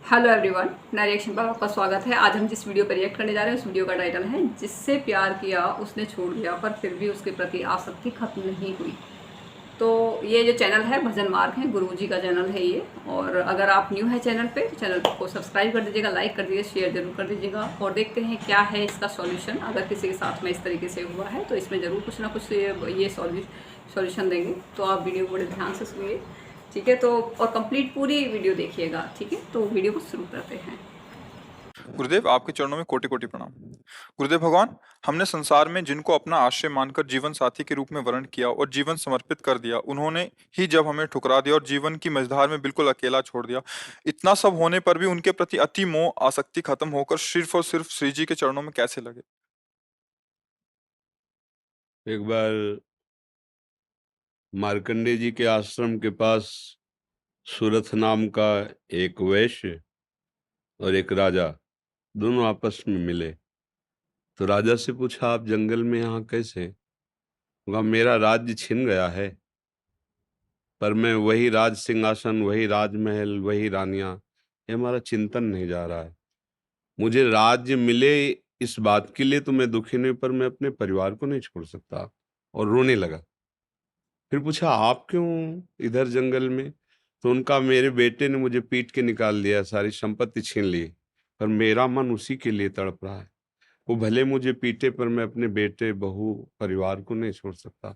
Hello everyone, नए reaction पर आपका स्वागत है। आज हम जिस वीडियो पर रिएक्ट करने जा रहे हैं उस वीडियो का टाइटल है जिससे प्यार किया उसने छोड़ दिया पर फिर भी उसके प्रति आसक्ति खत्म नहीं हुई। तो ये जो चैनल है भजन मार्ग है, गुरुजी का चैनल है ये। और अगर आप न्यू है चैनल पे, चैनल को सब्सक्राइब कर दीजिएगा, लाइक कर दीजिए, शेयर जरूर कर दीजिएगा। और देखते हैं क्या है इसका सॉल्यूशन। अगर किसी के साथ में इस तरीके से हुआ है तो इसमें ज़रूर कुछ ना कुछ ये सॉल्यूशन देंगे। तो आप वीडियो को बड़े ध्यान से सुनिए, ठीक है। तो और कंप्लीट पूरी वीडियो देखिएगा, ठीक है। तो वीडियो को शुरू करते हैं। गुरुदेव, आपके चरणों में कोटि कोटि प्रणाम। गुरुदेव भगवान, हमने संसार में जिनको अपना आश्रय मानकर जीवन साथी के रूप में वर्ण किया और जीवन समर्पित कर दिया, उन्होंने ही जब हमें ठुकरा दिया और जीवन की मझधार में बिल्कुल अकेला छोड़ दिया, इतना सब होने पर भी उनके प्रति अति मोह आसक्ति खत्म होकर सिर्फ और सिर्फ श्री जी के चरणों में कैसे लगे? एक बार मार्कंडे जी के आश्रम के पास सुरथ नाम का एक वैश्य और एक राजा दोनों आपस में मिले। तो राजा से पूछा, आप जंगल में यहाँ कैसे? कहा, मेरा राज्य छिन गया है, पर मैं वही राज सिंहासन, वही राजमहल, वही रानियां, ये हमारा चिंतन नहीं जा रहा है। मुझे राज्य मिले इस बात के लिए तो मैं दुखी नहीं, पर मैं अपने परिवार को नहीं छोड़ सकता। और रोने लगा। फिर पूछा, आप क्यों इधर जंगल में? तो उनका, मेरे बेटे ने मुझे पीट के निकाल दिया, सारी संपत्ति छीन ली, पर मेरा मन उसी के लिए तड़प रहा है। वो भले मुझे पीटे, पर मैं अपने बेटे, बहू, परिवार को नहीं छोड़ सकता।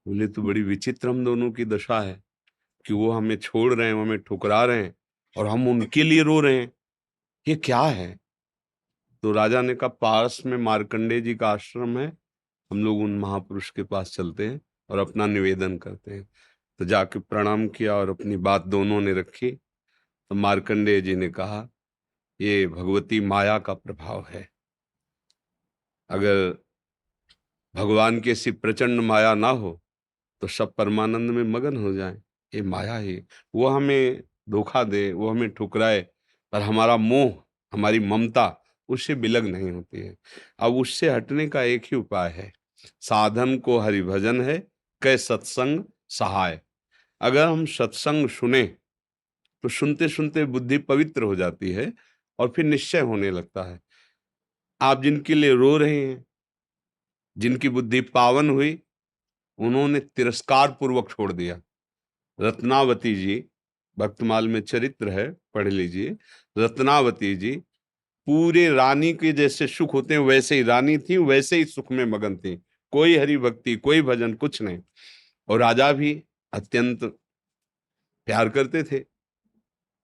बोले, तो बड़ी विचित्र हम दोनों की दशा है कि वो हमें छोड़ रहे हैं, वो हमें ठुकरा रहे हैं, और हम उनके लिए रो रहे हैं। ये क्या है? तो राजा ने कहा, पास में मार्कंडे जी का आश्रम है, हम लोग उन महापुरुष के पास चलते हैं और अपना निवेदन करते हैं। तो जाके प्रणाम किया और अपनी बात दोनों ने रखी। तो मार्कंडेय जी ने कहा, ये भगवती माया का प्रभाव है। अगर भगवान की ऐसी प्रचंड माया ना हो तो सब परमानंद में मगन हो जाएं। ये माया ही, वो हमें धोखा दे, वो हमें ठुकराए, पर हमारा मोह, हमारी ममता उससे बिलग नहीं होती है। अब उससे हटने का एक ही उपाय है, साधन को हरिभजन है, कै सत्संग सहाय। अगर हम सत्संग सुने तो सुनते सुनते बुद्धि पवित्र हो जाती है और फिर निश्चय होने लगता है। आप जिनके लिए रो रहे हैं, जिनकी बुद्धि पावन हुई, उन्होंने तिरस्कार पूर्वक छोड़ दिया। रत्नावती जी, भक्तमाल में चरित्र है, पढ़ लीजिए। रत्नावती जी पूरे रानी के जैसे सुख होते हैं वैसे ही रानी थी, वैसे ही सुख में मगन थी। कोई हरि भक्ति, कोई भजन, कुछ नहीं। और राजा भी अत्यंत प्यार करते थे।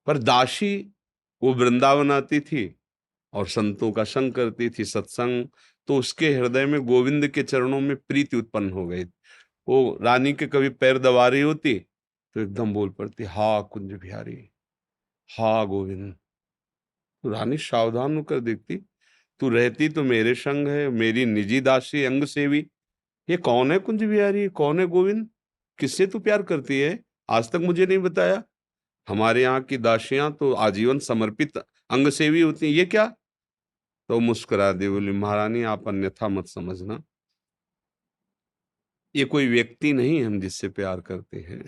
पर दासी, वो वृंदावन आती थी और संतों का संग करती थी, सत्संग। तो उसके हृदय में गोविंद के चरणों में प्रीति उत्पन्न हो गई। वो रानी के कभी पैर दबा रही होती तो एकदम बोल पड़ती, हा कुंज बिहारी, हा गोविंद। तो रानी सावधान होकर देखती, तू रहती तो मेरे संग है, मेरी निजी दासी, अंग सेवी। ये कौन है कुंज बिहारी, कौन है गोविंद? किससे तू प्यार करती है? आज तक मुझे नहीं बताया। हमारे यहाँ की दासियां तो आजीवन समर्पित अंग सेवी होती हैं, ये क्या? तो मुस्कुरा दी, बोली, महारानी आप अन्यथा मत समझना, ये कोई व्यक्ति नहीं हम जिससे प्यार करते हैं।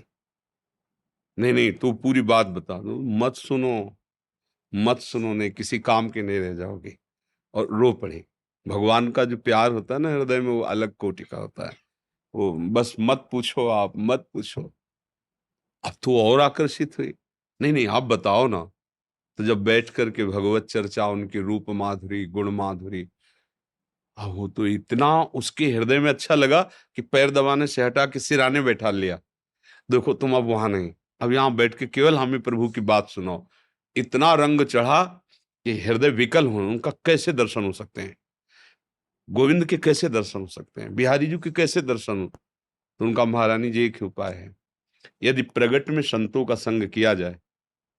नहीं नहीं, तू पूरी बात बता दो, मत सुनो, मत सुनो, नहीं किसी काम के नहीं रह जाओगे। और रो पड़े। भगवान का जो प्यार होता है ना हृदय में, वो अलग कोटि का होता है। वो बस मत पूछो, आप मत पूछो। अब तो और आकर्षित हुई, नहीं नहीं आप बताओ ना। तो जब बैठ करके भगवत चर्चा, उनकी रूप माधुरी, गुण माधुरी, वो तो इतना उसके हृदय में अच्छा लगा कि पैर दबाने से हटा के सिराने बैठा लिया। देखो तुम अब वहां नहीं, अब यहाँ बैठ के केवल हमें प्रभु की बात सुनाओ। इतना रंग चढ़ा कि हृदय विकल हो, उनका कैसे दर्शन हो सकते हैं? गोविंद के कैसे दर्शन हो सकते हैं? बिहारी जी के कैसे दर्शन हो? तो उनका, महारानी जी एक ही उपाय है, यदि प्रगट में संतों का संग किया जाए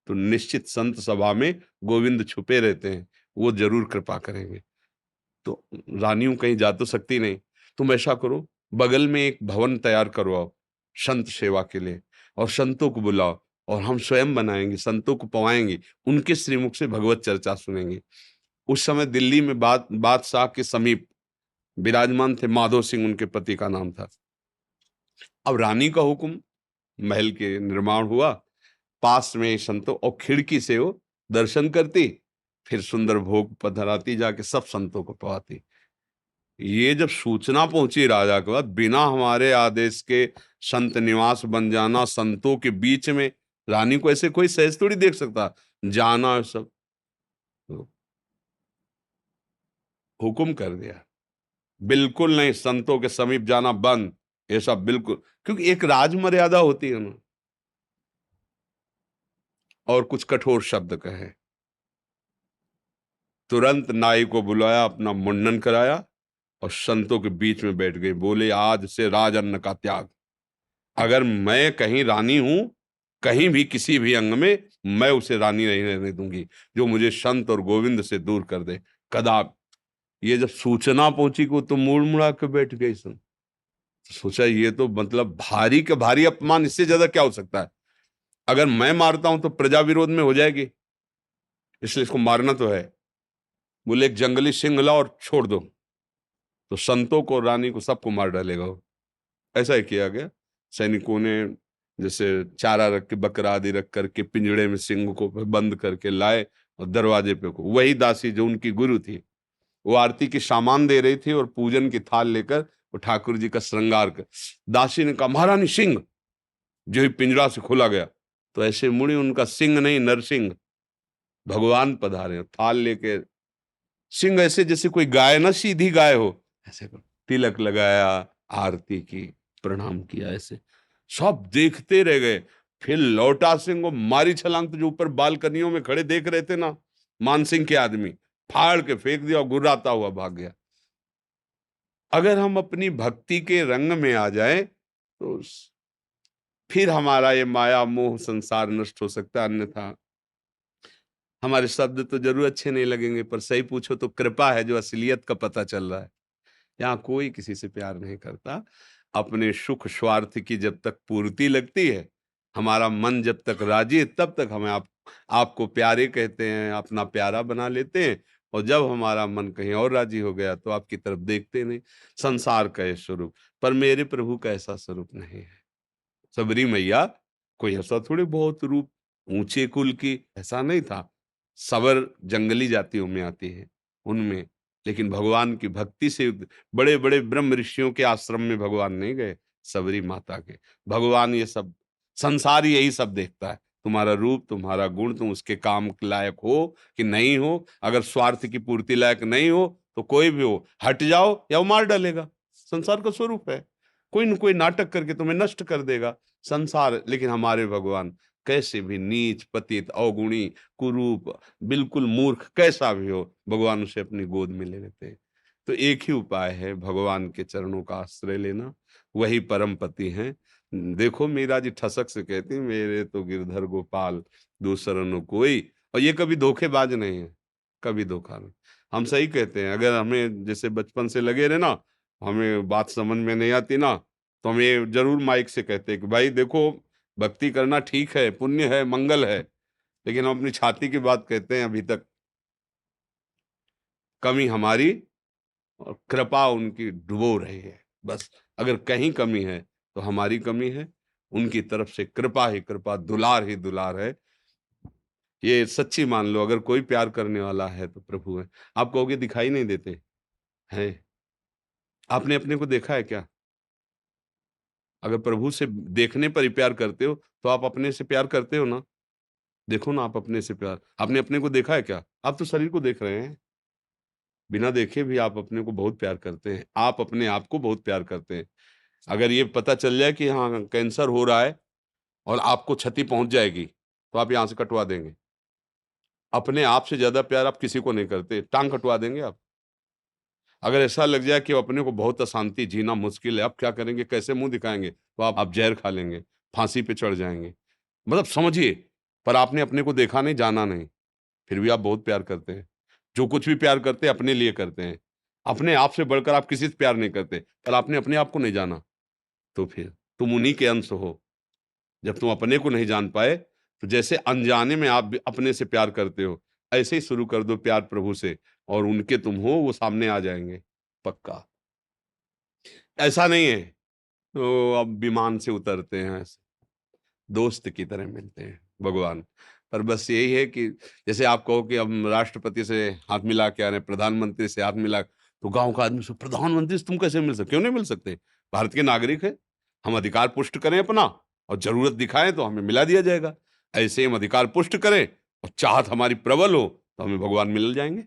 तो निश्चित संत सभा में गोविंद छुपे रहते हैं, वो जरूर कृपा करेंगे। तो रानियों कहीं जा तो सकती नहीं, तुम ऐसा करो, बगल में एक भवन तैयार करवाओ संत सेवा के लिए, और संतों को बुलाओ, और हम स्वयं बनाएंगे, संतों को पवाएंगे, उनके श्रीमुख से भगवत चर्चा सुनेंगे। उस समय दिल्ली में बादशाह के समीप विराजमान थे माधो सिंह, उनके पति का नाम था। अब रानी का हुक्म, महल के निर्माण हुआ, पास में ही संतों, और खिड़की से वो दर्शन करती, फिर सुंदर भोग पधराती, जाके सब संतों को पवाती। ये जब सूचना पहुंची राजा के बाद, बिना हमारे आदेश के संत निवास बन जाना, संतों के बीच में, रानी को ऐसे कोई सहज थोड़ी देख सकता, जाना सब, तो हुक्म कर दिया, बिल्कुल नहीं, संतों के समीप जाना बंद, ये सब बिल्कुल, क्योंकि एक राज मर्यादा होती है ना। और कुछ कठोर शब्द कहे, तुरंत नाई को बुलाया, अपना मुंडन कराया और संतों के बीच में बैठ गई, बोले आज से राजअन्न का त्याग। अगर मैं कहीं रानी हूं, कहीं भी किसी भी अंग में, मैं उसे रानी नहीं रहने दूंगी जो मुझे संत और गोविंद से दूर कर दे, कदाप। ये जब सूचना पहुंची को तो मुड़ मुड़ा के बैठ गई सन। सोचा ये तो मतलब भारी के भारी अपमान, इससे ज्यादा क्या हो सकता है। अगर मैं मारता हूं तो प्रजा विरोध में हो जाएगी, इसलिए इसको मारना तो है। बोले एक जंगली सिंह लाओ और छोड़ दो, तो संतों को, रानी को, सबको मार डालेगा वो। ऐसा ही किया गया। सैनिकों ने जैसे चारा रख के, बकरा आदि रख करके पिंजड़े में सिंह को बंद करके लाए और दरवाजे पे को, वही दासी जो उनकी गुरु थी, वो आरती की सामान दे रही थी और पूजन की थाल लेकर वो ठाकुर जी का श्रृंगार कर, दासी ने कहा महारानी सिंह, जो ही पिंजरा से खोला गया तो ऐसे मुड़ी, उनका सिंह नहीं नरसिंह, भगवान पधारे थाल लेके। सिंह ऐसे जैसे कोई गाय ना, सीधी गाय हो, ऐसे तिलक लगाया, आरती की, प्रणाम किया, ऐसे सब देखते रह गए। फिर लौटा सिंह को मारी छलांग, तो जो ऊपर बालकनियों में खड़े देख रहे थे ना मानसिंह के आदमी, फाड़ के फेंक दिया और गुर्राता हुआ भाग गया। अगर हम अपनी भक्ति के रंग में आ जाए तो फिर हमारा ये माया मोह संसार नष्ट हो सकता है, अन्यथा हमारे शब्द तो जरूर अच्छे नहीं लगेंगे, पर सही पूछो तो कृपा है जो असलियत का पता चल रहा है। यहाँ कोई किसी से प्यार नहीं करता। अपने सुख स्वार्थ की जब तक पूर्ति लगती है, हमारा मन जब तक राजी है, तब तक हमें आपको प्यारे कहते हैं, अपना प्यारा बना लेते हैं। और जब हमारा मन कहीं और राजी हो गया तो आपकी तरफ देखते नहीं। संसार का ये स्वरूप, पर मेरे प्रभु का ऐसा स्वरूप नहीं है। सबरी मैया कोई ऐसा थोड़ी बहुत रूप ऊंचे कुल की, ऐसा नहीं था। सबर जंगली जातियों में आती है, उनमें, लेकिन भगवान की भक्ति से बड़े बड़े ब्रह्म ऋषियों के आश्रम में भगवान नहीं गए, सबरी माता के। भगवान ये सब, संसार यही सब देखता है, तुम्हारा रूप, तुम्हारा गुण, तुम उसके काम के लायक हो कि नहीं हो। अगर स्वार्थ की पूर्ति लायक नहीं हो तो कोई भी हो, हट जाओ या वो मार डालेगा। संसार का स्वरूप है, कोई न कोई नाटक करके तुम्हें नष्ट कर देगा संसार। लेकिन हमारे भगवान कैसे भी नीच, पतित, अवगुणी, कुरूप, बिल्कुल मूर्ख कैसा भी हो, भगवान उसे अपनी गोद में ले लेते हैं। तो एक ही उपाय है, भगवान के चरणों का आश्रय लेना, वही परम पति हैं। देखो मीरा जी ठसक से कहती, मेरे तो गिरधर गोपाल दूसरा न कोई। और ये कभी धोखेबाज नहीं है, कभी धोखा नहीं। हम सही कहते हैं। अगर हमें जैसे बचपन से लगे रहे ना, हमें बात समझ में नहीं आती ना, तो हम ये जरूर माइक से कहते हैं कि भाई देखो, भक्ति करना ठीक है, पुण्य है, मंगल है, लेकिन हम अपनी छाती की बात कहते हैं। अभी तक कमी हमारी और कृपा उनकी डुबो रही है। बस अगर कहीं कमी है तो हमारी कमी है, उनकी तरफ से कृपा ही कृपा, दुलार ही दुलार है। ये सच्ची मान लो। अगर कोई प्यार करने वाला है तो प्रभु है। आप कहोगे दिखाई नहीं देते हैं, आपने अपने को देखा है क्या? अगर प्रभु से देखने पर ही प्यार करते हो तो आप अपने से प्यार करते हो ना? देखो ना, आप अपने से प्यार, आपने अपने को देखा है क्या? आप तो शरीर को देख रहे हैं, बिना देखे भी आप अपने को बहुत प्यार करते हैं, आप अपने आप को बहुत प्यार करते हैं। अगर ये पता चल जाए कि हाँ कैंसर हो रहा है और आपको क्षति पहुंच जाएगी, तो आप यहाँ से कटवा देंगे। अपने आप से ज्यादा प्यार आप किसी को नहीं करते, टांग कटवा देंगे आप। अगर ऐसा लग जाए कि अपने को बहुत अशांति, जीना मुश्किल है, अब क्या करेंगे, कैसे मुंह दिखाएंगे, तो आप जहर खा लेंगे, फांसी पे चढ़ जाएंगे। मतलब समझिए, पर आपने अपने को देखा नहीं, जाना नहीं, फिर भी आप बहुत प्यार करते हैं। जो कुछ भी प्यार करते हैं अपने लिए करते हैं, अपने आप से बढ़कर आप किसी से प्यार नहीं करते, पर आपने अपने आप को नहीं जाना, तो फिर तुम उन्हीं के अंश हो। जब तुम अपने को नहीं जान पाए, तो जैसे अनजाने में आप भी अपने से प्यार करते हो, ऐसे ही शुरू कर दो प्यार प्रभु से, और उनके तुम हो, वो सामने आ जाएंगे पक्का। ऐसा नहीं है तो अब विमान से उतरते हैं, ऐसे दोस्त की तरह मिलते हैं। भगवान। पर बस यही है कि जैसे आप कहो कि हम राष्ट्रपति से हाथ मिला के आ रहे हैं, प्रधानमंत्री से हाथ मिला, तो गाँव का आदमी से प्रधानमंत्री से तुम कैसे मिल सकते? क्यों नहीं मिल सकते? भारत के नागरिक हैं, हम अधिकार पुष्ट करें अपना और ज़रूरत दिखाएँ तो हमें मिला दिया जाएगा। ऐसे ही हम अधिकार पुष्ट करें और चाहत हमारी प्रबल हो, तो हमें भगवान मिल जाएँगे।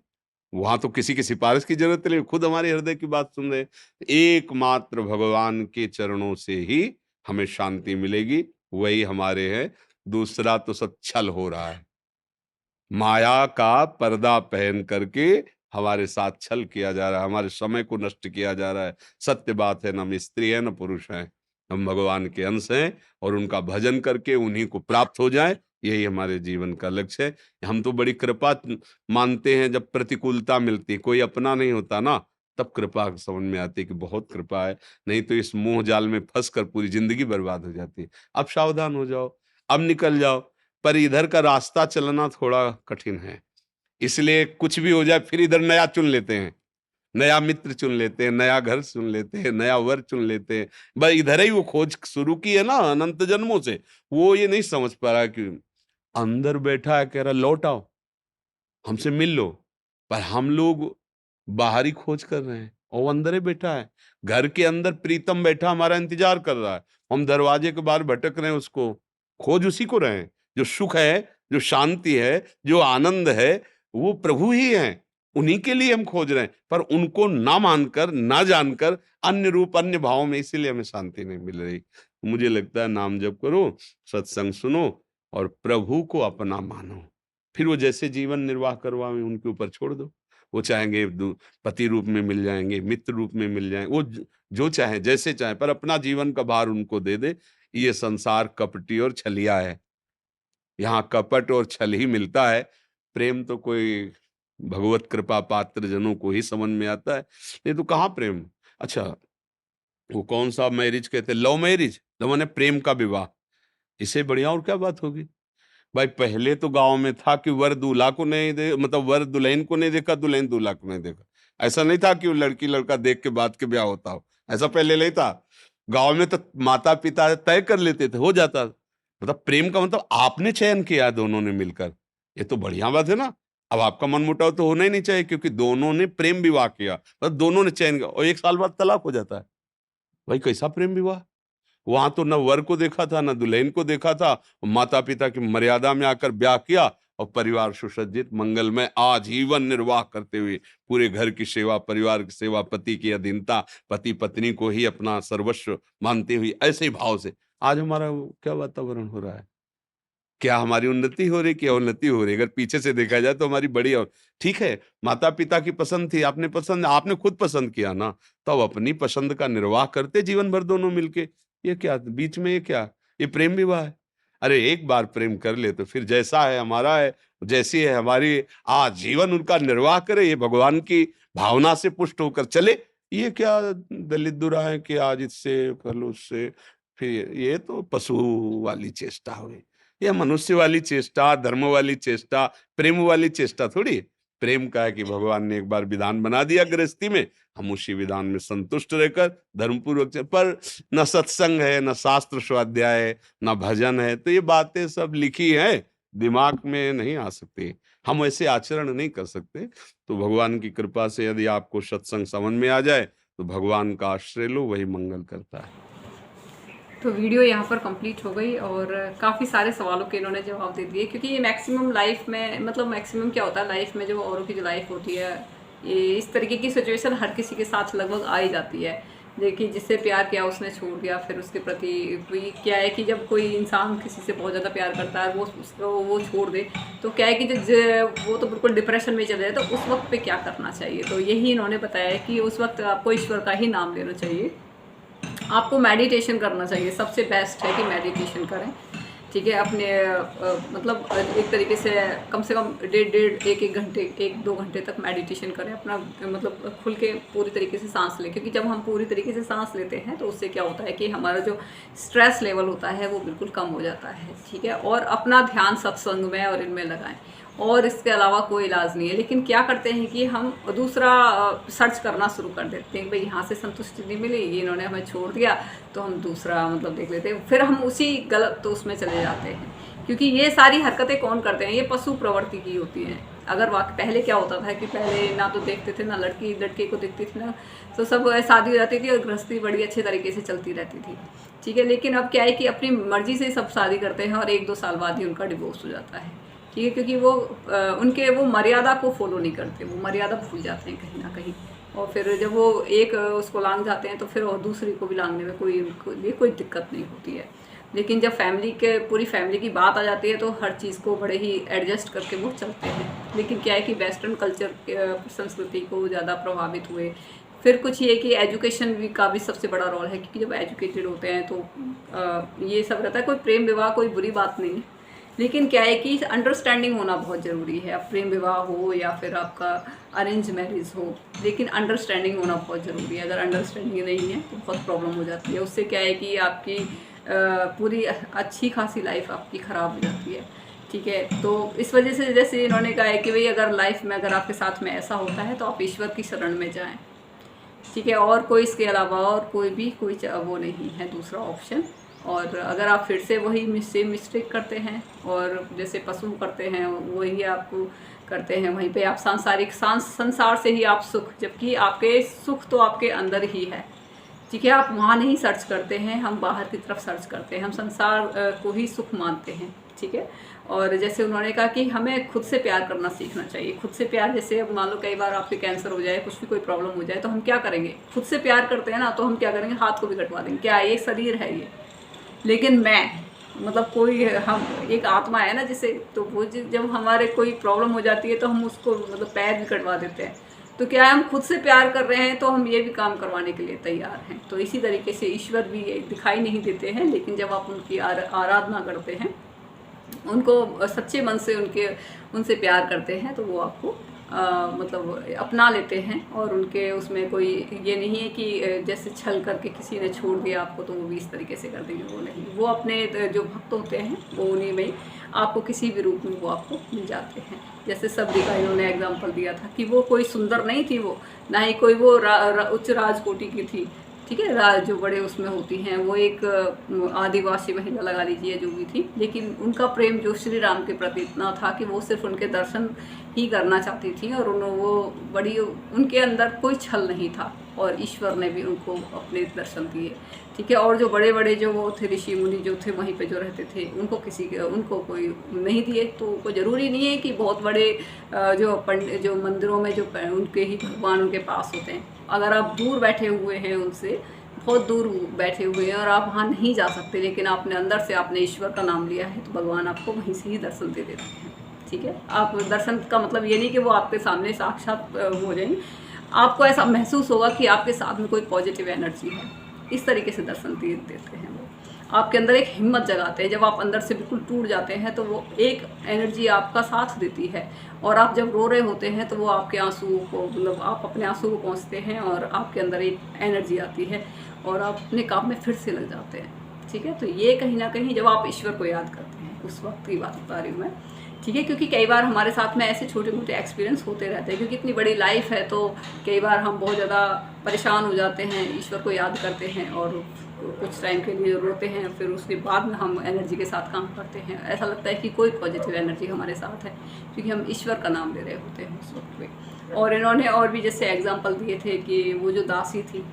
वहाँ तो किसी की सिफ़ारिश की ज़रूरत नहीं, खुद हमारे हृदय की बात सुन रहे हैं। एकमात्र भगवान के चरणों से ही हमें शांति मिलेगी, वही हमारे हैं, दूसरा तो सब छल हो रहा है। माया का पर्दा पहन करके हमारे साथ छल किया जा रहा है, हमारे समय को नष्ट किया जा रहा है। सत्य बात है, ना हम स्त्री हैं, ना पुरुष हैं। हम भगवान के अंश हैं और उनका भजन करके उन्हीं को प्राप्त हो जाएँ, यही हमारे जीवन का लक्ष्य है। हम तो बड़ी कृपा मानते हैं जब प्रतिकूलता मिलती है, कोई अपना नहीं होता ना, तब कृपा समझ में आती है कि बहुत कृपा है, नहीं तो इस मोह जाल में फँसकर पूरी ज़िंदगी बर्बाद हो जाती है। अब सावधान हो जाओ, अब निकल जाओ। पर इधर का रास्ता चलना थोड़ा कठिन है। इसलिए कुछ भी हो जाए फिर इधर नया चुन लेते हैं। नया मित्र चुन लेते हैं, नया घर चुन लेते हैं, नया वर चुन लेते हैं। बस इधर ही वो खोज शुरू की है ना अनंत जन्मों से। वो ये नहीं समझ पा रहा है कि अंदर बैठा है कह रहा लौट आओ, हमसे मिल लो। पर हम लोग बाहरी खोज कर रहे हैं और वो अंदर ही बैठा है। घर के अंदर प्रीतम बैठा हमारा इंतजार कर रहा है। हम दरवाजे के बाहर भटक रहे हैं उसको, खोज उसी को रहे हैं। जो सुख है, जो शांति है, जो आनंद है, वो प्रभु ही हैं। उन्हीं के लिए हम खोज रहे हैं। पर उनको ना मानकर, ना जानकर अन्य रूप, अन्य भाव में इसीलिए हमें शांति नहीं मिल रही। मुझे लगता है नाम जप करो, सत्संग सुनो और प्रभु को अपना मानो। फिर वो जैसे जीवन निर्वाह करवाएँ उनके ऊपर छोड़ दो। वो चाहेंगे पति रूप में मिल जाएँगे, मित्र रूप में मिल जाएँ, वो जो चाहें, जैसे चाहें, पर अपना जीवन का भार उनको दे दे। ये संसार कपटी और छलिया है। यहाँ कपट और छल ही मिलता है। प्रेम तो कोई भगवत कृपा पात्र जनों को ही समझ में आता है। नहीं तो कहाँ प्रेम? अच्छा, वो कौन-सा मैरिज कहते हैं, लव मैरिज, तो माने प्रेम का विवाह। इससे बढ़िया और क्या बात होगी? भाई पहले तो गाँव में था कि वर दूल्हा को नहीं दे, मतलब वर दुल्हन को नहीं देखा, दुल्हन दूल्हा को नहीं देखा। ऐसा नहीं था कि वो लड़की-लड़का देख के बाद के ब्याह होता हो, ऐसा पहले नहीं था। गाँव में तो माता-पिता तय कर लेते थे, हो जाता। मतलब प्रेम का मतलब आपने चयन किया है दोनों ने मिलकर, ये तो बढ़िया बात है ना। अब आपका मनमुटाव तो होना ही नहीं चाहिए क्योंकि दोनों ने प्रेम विवाह किया, मतलब दोनों ने चयन किया और 1 साल बाद तलाक हो जाता है। भाई कैसा प्रेम विवाह? वहां तो न वर को देखा था न दुल्हन को देखा था, माता पिता की मर्यादा में आकर ब्याह किया और परिवार सुसज्जित मंगलमय आजीवन निर्वाह करते हुए पूरे घर की सेवा, परिवार की सेवा, पति की अधीनता, पति पत्नी को ही अपना सर्वस्व मानते हुए ऐसे ही भाव से आज हमारा क्या वातावरण हो रहा है? क्या हमारी उन्नति हो रही, क्या अवनति हो रही? अगर पीछे से देखा जाए तो हमारी बड़ी और ठीक है, माता-पिता की पसंद थी, आपने खुद पसंद किया ना, तो अब अपनी पसंद का निर्वाह करते जीवन भर दोनों मिलके। ये क्या बीच में ये क्या? ये प्रेम विवाह है। अरे एक बार प्रेम कर ले तो फिर जैसा है हमारा है, जैसी है हमारी आजीवन उनका निर्वाह करे, ये भगवान की भावना से पुष्ट होकर चले। ये क्या दलित दुरा है कि आज इससे कल उससे, फिर ये तो पशु वाली चेष्टा हुई। ये मनुष्य वाली चेष्टा, धर्म वाली चेष्टा, प्रेम वाली चेष्टा थोड़ी है। प्रेम का है कि भगवान ने एक बार विधान बना दिया गृहस्थी में, हम उसी विधान में संतुष्ट रहकर धर्मपूर्वक पर न सत्संग है, न शास्त्र स्वाध्याय है, न भजन है, तो ये बातें सब लिखी हैं, दिमाग में नहीं आ सकती। हम ऐसे आचरण नहीं कर सकते। तो भगवान की कृपा से यदि आपको सत्संग समझ में आ जाए, तो भगवान का आश्रय लो, वही मंगल करता है। तो वीडियो यहाँ पर कंप्लीट हो गई और काफ़ी सारे सवालों के इन्होंने जवाब दे दिए, क्योंकि ये मैक्सिमम लाइफ में, मतलब मैक्सिमम क्या होता है लाइफ में, जो औरों की जो लाइफ होती है, ये इस तरीके की सिचुएशन हर किसी के साथ लगभग आ ही जाती है। देखिए, जिससे प्यार किया उसने छोड़ दिया, फिर उसके प्रति कोई क्या है कि जब कोई इंसान किसी से बहुत ज़्यादा प्यार करता है, वो छोड़ दे, तो क्या है कि वो तो बिल्कुल डिप्रेशन में चले जाए, तो उस वक्त पे क्या करना चाहिए। तो यही इन्होंने बताया कि उस वक्त आपको ईश्वर का ही नाम लेना चाहिए, आपको मेडिटेशन करना चाहिए। सबसे बेस्ट है कि मेडिटेशन करें, ठीक है। अपने मतलब एक तरीके से कम 1.5 घंटे 1-2 घंटे तक मेडिटेशन करें, अपना मतलब खुल के पूरी तरीके से सांस लें, क्योंकि जब हम पूरी तरीके से सांस लेते हैं तो उससे क्या होता है कि हमारा जो स्ट्रेस लेवल होता है वो बिल्कुल कम हो जाता है, ठीक है। और अपना ध्यान सत्संग में और इनमें लगाएं, और इसके अलावा कोई इलाज नहीं है। लेकिन क्या करते हैं कि हम दूसरा सर्च करना शुरू कर देते हैं, भाई यहाँ से संतुष्टि नहीं मिली, ये इन्होंने हमें छोड़ दिया, तो हम दूसरा मतलब देख लेते हैं, फिर हम उसी गलत तो उसमें चले जाते हैं। क्योंकि ये सारी हरकतें कौन करते हैं, ये पशु प्रवृत्ति की होती हैं। अगर पहले क्या होता था कि पहले ना तो देखते थे, ना लड़की लड़के को देखती थी, ना तो सब शादी हो जाती थी और गृहस्थी बड़ी अच्छे तरीके से चलती रहती थी, ठीक है। लेकिन अब क्या है कि अपनी मर्जी से सब शादी करते हैं और 1-2 साल बाद ही उनका डिवोर्स हो जाता है, ठीक है, क्योंकि वो मर्यादा को फॉलो नहीं करते, वो मर्यादा भूल जाते हैं कहीं ना कहीं। और फिर जब वो एक उसको लांग जाते हैं तो फिर और दूसरी को भी लांगने में कोई दिक्कत नहीं होती है। लेकिन जब पूरी फैमिली की बात आ जाती है तो हर चीज़ को बड़े ही एडजस्ट करके वो चलते हैं। लेकिन क्या है कि वेस्टर्न कल्चर संस्कृति को ज़्यादा प्रभावित हुए। फिर कुछ ये कि एजुकेशन का भी सबसे बड़ा रोल है, क्योंकि जब एजुकेटेड होते हैं तो ये सब रहता है। कोई प्रेम विवाह कोई बुरी बात नहीं है, लेकिन क्या है कि अंडरस्टैंडिंग होना बहुत ज़रूरी है। अब प्रेम विवाह हो या फिर आपका अरेंज मैरिज हो, लेकिन अंडरस्टैंडिंग होना बहुत ज़रूरी है। अगर अंडरस्टैंडिंग नहीं है तो बहुत प्रॉब्लम हो जाती है। उससे क्या है कि आपकी पूरी अच्छी खासी लाइफ आपकी ख़राब हो जाती है, ठीक है। तो इस वजह से जैसे इन्होंने कहा है कि भाई अगर लाइफ में अगर आपके साथ में ऐसा होता है तो आप ईश्वर की शरण में जाएं, ठीक है। और कोई इसके अलावा और कोई वो नहीं है दूसरा ऑप्शन। और अगर आप फिर से वही सेम मिस्टेक करते हैं और जैसे पशु करते हैं वही आपको करते हैं, वहीं पे आप संसार से ही आप सुख, जबकि आपके सुख तो आपके अंदर ही है, ठीक है। आप वहाँ नहीं सर्च करते हैं, हम बाहर की तरफ सर्च करते हैं, हम संसार को ही सुख मानते हैं, ठीक है। और जैसे उन्होंने कहा कि हमें खुद से प्यार करना सीखना चाहिए। खुद से प्यार, जैसे अब मान लो कई बार आपके कैंसर हो जाए, कुछ भी कोई प्रॉब्लम हो जाए, तो हम क्या करेंगे, खुद से प्यार करते हैं ना, तो हम क्या करेंगे, हाथ को भी कटवा देंगे, क्या ये शरीर है ये। लेकिन कोई हम एक आत्मा है ना जिसे, तो वो जब हमारे कोई प्रॉब्लम हो जाती है तो हम उसको पैर भी कटवा देते हैं। तो क्या है, हम खुद से प्यार कर रहे हैं तो हम ये भी काम करवाने के लिए तैयार हैं। तो इसी तरीके से ईश्वर भी दिखाई नहीं देते हैं, लेकिन जब आप उनकी आराधना करते हैं, उनको सच्चे मन से उनसे प्यार करते हैं, तो वो आपको अपना लेते हैं। और उनके उसमें कोई ये नहीं है कि जैसे छल करके किसी ने छोड़ दिया आपको तो वो भी इस तरीके से कर देंगे, वो नहीं। वो अपने जो भक्त होते हैं वो उन्हीं में आपको किसी भी रूप में वो आपको मिल जाते हैं। जैसे सबरी का इन्होंने एग्जाम्पल दिया था कि वो कोई सुंदर नहीं थी, वो ना ही कोई वो उच्च राजकोटि की थी, ठीक है। राज जो बड़े उसमें होती हैं, वो एक आदिवासी महिला लगा लीजिए जो भी थी, लेकिन उनका प्रेम जो श्री राम के प्रति इतना था कि वो सिर्फ उनके दर्शन ही करना चाहती थी। और उनके अंदर कोई छल नहीं था, और ईश्वर ने भी उनको अपने दर्शन दिए, ठीक है। और जो बड़े बड़े जो वो थे ऋषि मुनि जो थे वहीं पे जो रहते थे, उनको कोई नहीं दिए। तो वो ज़रूरी नहीं है कि बहुत बड़े जो मंदिरों में जो उनके ही भगवान उनके पास होते हैं। अगर आप दूर बैठे हुए हैं, उनसे बहुत दूर बैठे हुए हैं और आप वहाँ नहीं जा सकते, लेकिन आपने अंदर से आपने ईश्वर का नाम लिया है, तो भगवान आपको वहीं से ही दर्शन दे देते हैं, ठीक है। आप दर्शन का मतलब ये नहीं कि वो आपके सामने साक्षात हो जाएंगे, आपको ऐसा महसूस होगा कि आपके साथ में कोई पॉजिटिव एनर्जी है। इस तरीके से दर्शन देते हैं वो, आपके अंदर एक हिम्मत जगाते हैं। जब आप अंदर से बिल्कुल टूट जाते हैं तो वो एक एनर्जी आपका साथ देती है। और आप जब रो रहे होते हैं तो वो आपके आंसुओं को आप अपने आंसू को पहुँचते हैं और आपके अंदर एक एनर्जी आती है और आप अपने काम में फिर से लग जाते हैं, ठीक है। तो ये कहीं ना कहीं जब आप ईश्वर को याद करते हैं उस वक्त की बात बता रही हूँ मैं, ठीक है। क्योंकि कई बार हमारे साथ में ऐसे छोटे मोटे एक्सपीरियंस होते रहते हैं, क्योंकि इतनी बड़ी लाइफ है तो कई बार हम बहुत ज़्यादा परेशान हो जाते हैं, ईश्वर को याद करते हैं और कुछ टाइम के लिए रोते हैं, फिर उसके बाद में हम एनर्जी के साथ काम करते हैं। ऐसा लगता है कि कोई पॉजिटिव एनर्जी हमारे साथ है, क्योंकि हम ईश्वर का नाम ले रहे होते हैं उस वक्त पे। और इन्होंने और भी जैसे एग्जाम्पल दिए थे कि वो जो दासी थी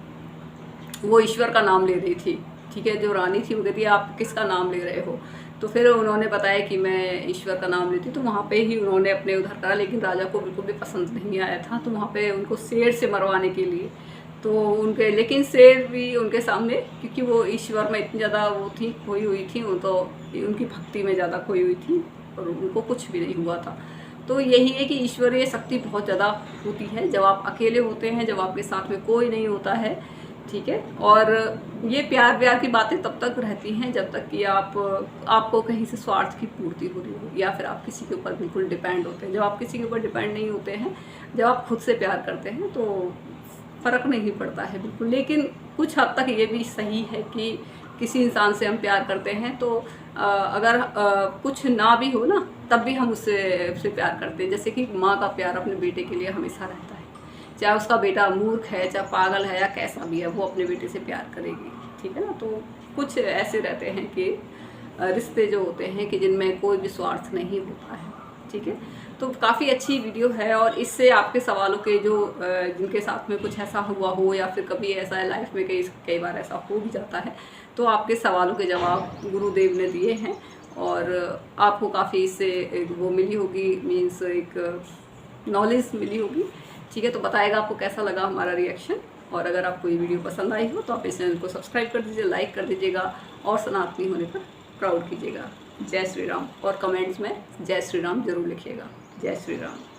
वो ईश्वर का नाम ले रही थी, ठीक है। जो रानी थी वो कहती है आप किसका नाम ले रहे हो, तो फिर उन्होंने बताया कि मैं ईश्वर का नाम लेती। तो वहाँ पे ही उन्होंने अपने उधर करा, लेकिन राजा को बिल्कुल भी पसंद नहीं आया था। तो वहाँ पे उनको शेर से मरवाने के लिए लेकिन शेर भी उनके सामने, क्योंकि वो ईश्वर में इतनी ज़्यादा वो थी, खोई हुई थी, वो तो उनकी भक्ति में ज़्यादा खोई हुई थी और उनको कुछ भी नहीं हुआ था। तो यही है कि ईश्वरीय शक्ति बहुत ज़्यादा होती है जब आप अकेले होते हैं, जब आपके साथ में कोई नहीं होता है, ठीक है। और ये प्यार की बातें तब तक रहती हैं जब तक कि आपको कहीं से स्वार्थ की पूर्ति हो रही हो, या फिर आप किसी के ऊपर बिल्कुल डिपेंड होते हैं। जब आप किसी के ऊपर डिपेंड नहीं होते हैं, जब आप खुद से प्यार करते हैं, तो फ़र्क नहीं पड़ता है बिल्कुल। लेकिन कुछ हद तक ये भी सही है कि किसी इंसान से हम प्यार करते हैं तो अगर कुछ ना भी हो ना, तब भी हम उससे प्यार करते हैं। जैसे कि माँ का प्यार अपने बेटे के लिए हमेशा रहता है, चाहे उसका बेटा मूर्ख है, चाहे पागल है, या कैसा भी है, वो अपने बेटे से प्यार करेगी, ठीक है ना। तो कुछ ऐसे रहते हैं कि रिश्ते जो होते हैं कि जिनमें कोई भी स्वार्थ नहीं होता है। ठीक है, तो काफ़ी अच्छी वीडियो है और इससे आपके सवालों के जो जिनके साथ में कुछ ऐसा हुआ हो या फिर कभी ऐसा है लाइफ में कई बार ऐसा हो भी जाता है, तो आपके सवालों के जवाब गुरुदेव ने दिए हैं और आपको काफ़ी इससे वो मिली होगी, मीन्स एक नॉलेज मिली होगी। ठीक है, तो बताएगा आपको कैसा लगा हमारा रिएक्शन, और अगर आपको ये वीडियो पसंद आई हो तो आप इस चैनल को सब्सक्राइब कर दीजिए, लाइक कर दीजिएगा और सनातनी होने पर प्राउड कीजिएगा। जय श्री राम, और कमेंट्स में जय श्री राम जरूर लिखिएगा। जय श्री राम।